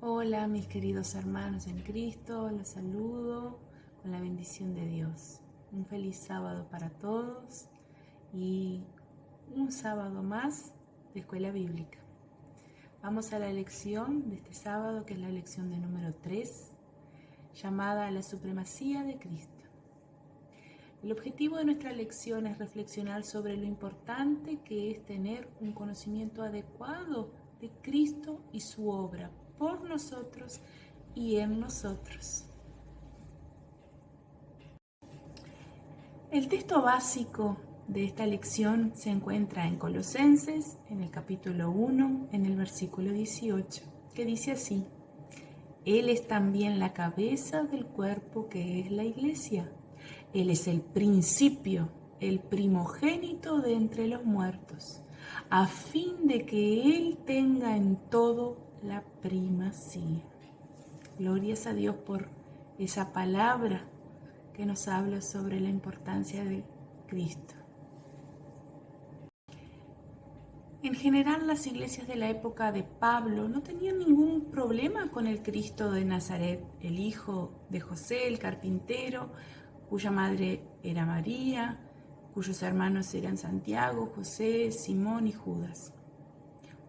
Hola mis queridos hermanos en Cristo, los saludo con la bendición de Dios. Un feliz sábado para todos y un sábado más de Escuela Bíblica. Vamos a la lección de este sábado, que es la lección de número 3, llamada La Supremacía de Cristo. El objetivo de nuestra lección es reflexionar sobre lo importante que es tener un conocimiento adecuado de Cristo y su obra por nosotros y en nosotros. El texto básico de esta lección se encuentra en Colosenses, en el capítulo 1, en el versículo 18, que dice así: Él es también la cabeza del cuerpo, que es la iglesia. Él es el principio, el primogénito de entre los muertos, a fin de que Él tenga en todo la primacía. Glorias a Dios por esa palabra que nos habla sobre la importancia de Cristo. En general, las iglesias de la época de Pablo no tenían ningún problema con el Cristo de Nazaret, el hijo de José, el carpintero, cuya madre era María, cuyos hermanos eran Santiago, José, Simón y Judas.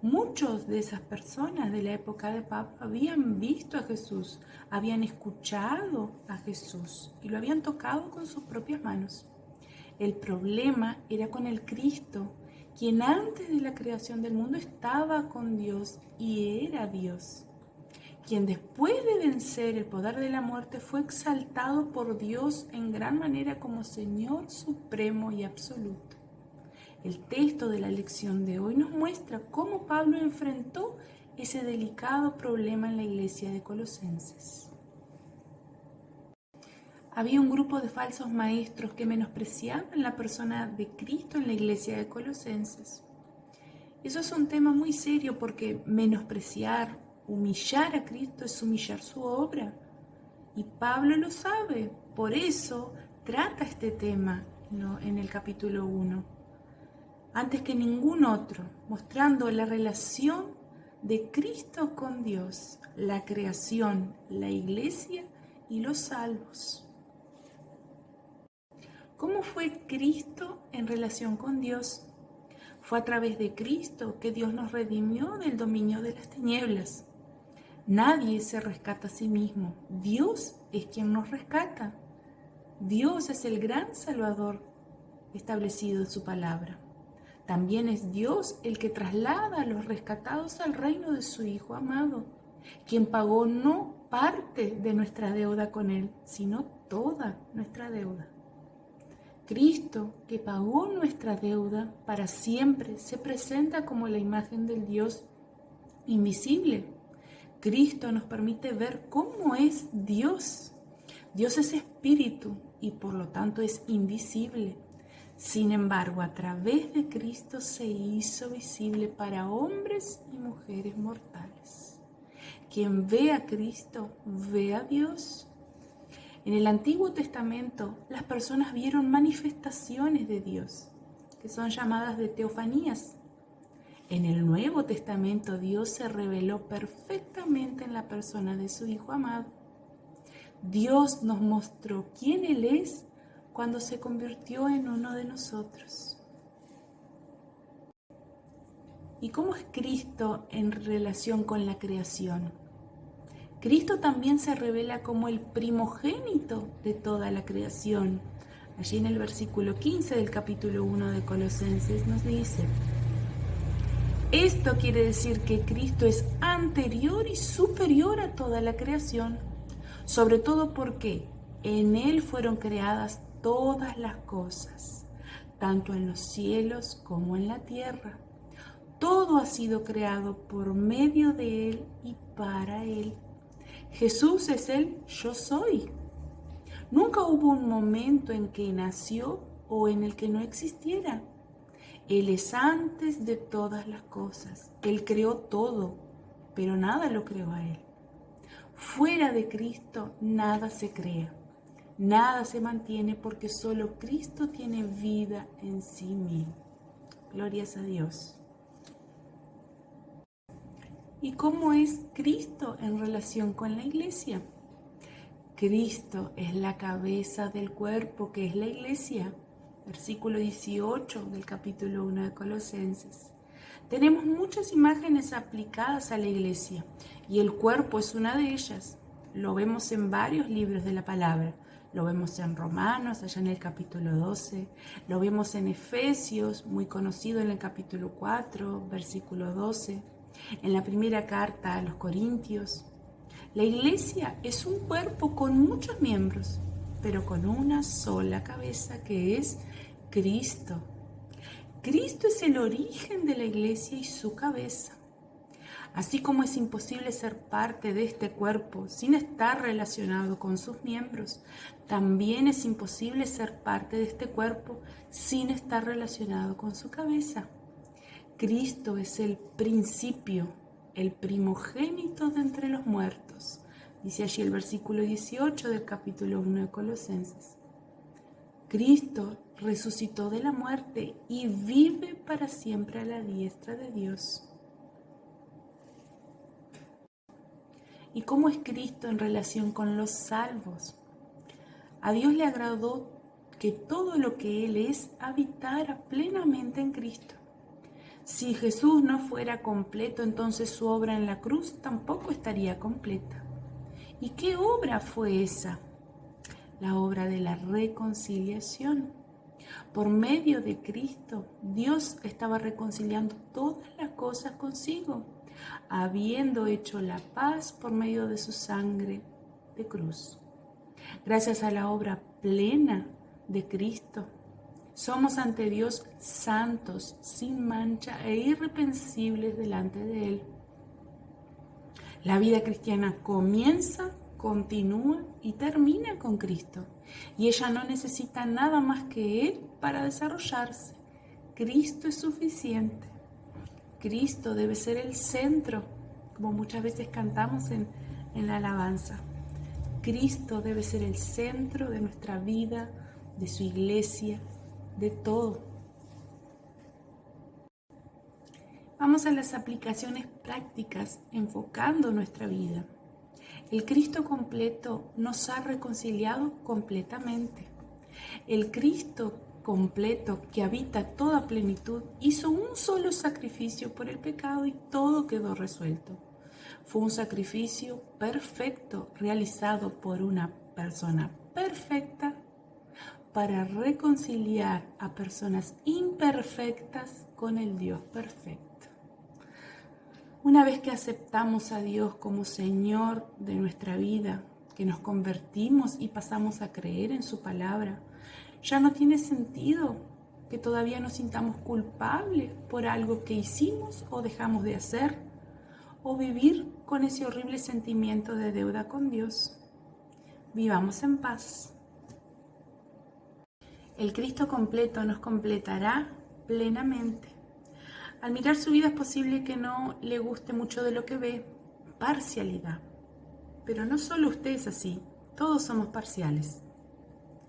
Muchos de esas personas de la época de Pablo habían visto a Jesús, habían escuchado a Jesús y lo habían tocado con sus propias manos. El problema era con el Cristo, quien antes de la creación del mundo estaba con Dios y era Dios, quien después de vencer el poder de la muerte fue exaltado por Dios en gran manera como Señor supremo y absoluto. El texto de la lección de hoy nos muestra cómo Pablo enfrentó ese delicado problema en la iglesia de Colosenses. Había un grupo de falsos maestros que menospreciaban la persona de Cristo en la iglesia de Colosenses. Eso es un tema muy serio, porque menospreciar, humillar a Cristo es humillar su obra. Y Pablo lo sabe, por eso trata este tema en el capítulo 1. Antes que ningún otro, mostrando la relación de Cristo con Dios, la creación, la iglesia y los salvos. ¿Cómo fue Cristo en relación con Dios? Fue a través de Cristo que Dios nos redimió del dominio de las tinieblas. Nadie se rescata a sí mismo. Dios es quien nos rescata. Dios es el gran Salvador establecido en su palabra. También es Dios el que traslada a los rescatados al reino de su Hijo amado, quien pagó no parte de nuestra deuda con Él, sino toda nuestra deuda. Cristo, que pagó nuestra deuda para siempre, se presenta como la imagen del Dios invisible. Cristo nos permite ver cómo es Dios. Dios es espíritu y por lo tanto es invisible. Sin embargo, a través de Cristo se hizo visible para hombres y mujeres mortales. Quien ve a Cristo, ve a Dios. En el Antiguo Testamento, las personas vieron manifestaciones de Dios, que son llamadas de teofanías. En el Nuevo Testamento, Dios se reveló perfectamente en la persona de su Hijo amado. Dios nos mostró quién Él es cuando se convirtió en uno de nosotros. ¿Y cómo es Cristo en relación con la creación? Cristo también se revela como el primogénito de toda la creación. Allí en el versículo 15 del capítulo 1 de Colosenses nos dice: Esto quiere decir que Cristo es anterior y superior a toda la creación, sobre todo porque en Él fueron creadas todas las cosas, tanto en los cielos como en la tierra. Todo ha sido creado por medio de Él y para Él. Jesús es el yo soy. Nunca hubo un momento en que nació o en el que no existiera. Él es antes de todas las cosas. Él creó todo, pero nada lo creó a Él. Fuera de Cristo nada se crea, nada se mantiene, porque solo Cristo tiene vida en sí mismo. Glorias a Dios. ¿Y cómo es Cristo en relación con la iglesia? Cristo es la cabeza del cuerpo, que es la iglesia. Versículo 18 del capítulo 1 de Colosenses. Tenemos muchas imágenes aplicadas a la iglesia y el cuerpo es una de ellas. Lo vemos en varios libros de la palabra. Lo vemos en Romanos, allá en el capítulo 12. Lo vemos en Efesios, muy conocido en el capítulo 4, versículo 12. En la primera carta a los Corintios. La iglesia es un cuerpo con muchos miembros, pero con una sola cabeza, que es Cristo. Cristo es el origen de la iglesia y su cabeza. Así como es imposible ser parte de este cuerpo sin estar relacionado con sus miembros, también es imposible ser parte de este cuerpo sin estar relacionado con su cabeza. Cristo es el principio, el primogénito de entre los muertos. Dice allí el versículo 18 del capítulo 1 de Colosenses. Cristo resucitó de la muerte y vive para siempre a la diestra de Dios. ¿Y cómo es Cristo en relación con los salvos? A Dios le agradó que todo lo que Él es habitara plenamente en Cristo. Si Jesús no fuera completo, entonces su obra en la cruz tampoco estaría completa. ¿Y qué obra fue esa? La obra de la reconciliación. Por medio de Cristo, Dios estaba reconciliando todas las cosas consigo, habiendo hecho la paz por medio de su sangre de cruz. Gracias a la obra plena de Cristo, somos ante Dios santos, sin mancha e irreprensibles delante de Él. La vida cristiana comienza, continúa y termina con Cristo. Y ella no necesita nada más que Él para desarrollarse. Cristo es suficiente. Cristo debe ser el centro, como muchas veces cantamos en la alabanza. Cristo debe ser el centro de nuestra vida, de su iglesia, de todo. Vamos a las aplicaciones prácticas enfocando nuestra vida. El Cristo completo nos ha reconciliado completamente. El Cristo completo que habita toda plenitud hizo un solo sacrificio por el pecado y todo quedó resuelto. Fue un sacrificio perfecto realizado por una persona perfecta para reconciliar a personas imperfectas con el Dios perfecto. Una vez que aceptamos a Dios como Señor de nuestra vida, que nos convertimos y pasamos a creer en su palabra, ya no tiene sentido que todavía nos sintamos culpables por algo que hicimos o dejamos de hacer, o vivir con ese horrible sentimiento de deuda con Dios. Vivamos en paz. El Cristo completo nos completará plenamente. Al mirar su vida es posible que no le guste mucho de lo que ve, parcialidad. Pero no solo usted es así, todos somos parciales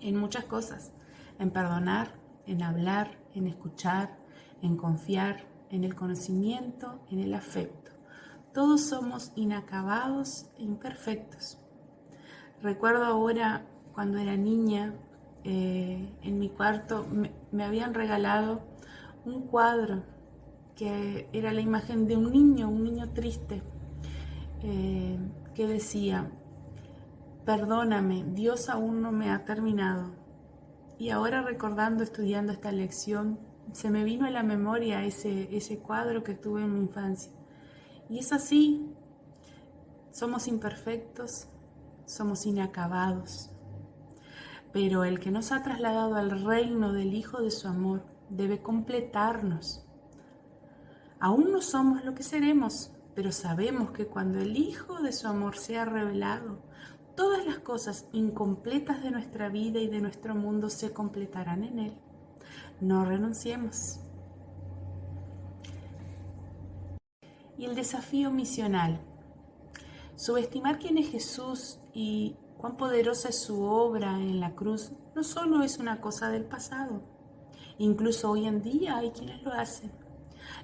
en muchas cosas, en perdonar, en hablar, en escuchar, en confiar, en el conocimiento, en el afecto. Todos somos inacabados e imperfectos. Recuerdo ahora cuando era niña, en mi cuarto me habían regalado un cuadro que era la imagen de un niño triste, que decía: perdóname, Dios aún no me ha terminado. Y ahora recordando, estudiando esta lección, se me vino a la memoria ese cuadro que tuve en mi infancia. Y es así, somos imperfectos, somos inacabados. Pero el que nos ha trasladado al reino del Hijo de su amor debe completarnos. Aún no somos lo que seremos, pero sabemos que cuando el Hijo de su amor sea revelado, todas las cosas incompletas de nuestra vida y de nuestro mundo se completarán en Él. No renunciemos. Y el desafío misional. Subestimar quién es Jesús y cuán poderosa es su obra en la cruz no solo es una cosa del pasado. Incluso hoy en día hay quienes lo hacen.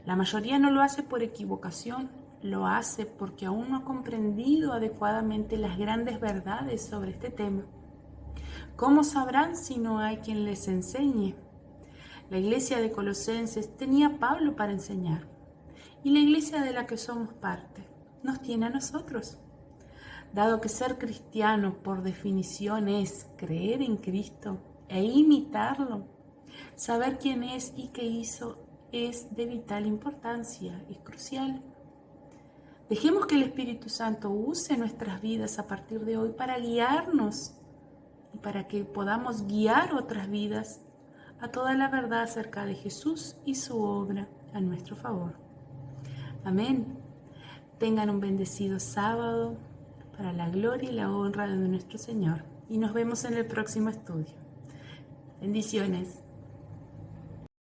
La mayoría no lo hace por equivocación lo hace porque aún no ha comprendido adecuadamente las grandes verdades sobre este tema. ¿Cómo sabrán si no hay quien les enseñe? La iglesia de Colosenses tenía a Pablo para enseñar, y la iglesia de la que somos parte nos tiene a nosotros. Dado que ser cristiano por definición es creer en Cristo e imitarlo, saber quién es y qué hizo es de vital importancia, es crucial. Dejemos que el Espíritu Santo use nuestras vidas a partir de hoy para guiarnos y para que podamos guiar otras vidas a toda la verdad acerca de Jesús y su obra a nuestro favor. Amén. Tengan un bendecido sábado para la gloria y la honra de nuestro Señor. Y nos vemos en el próximo estudio. Bendiciones.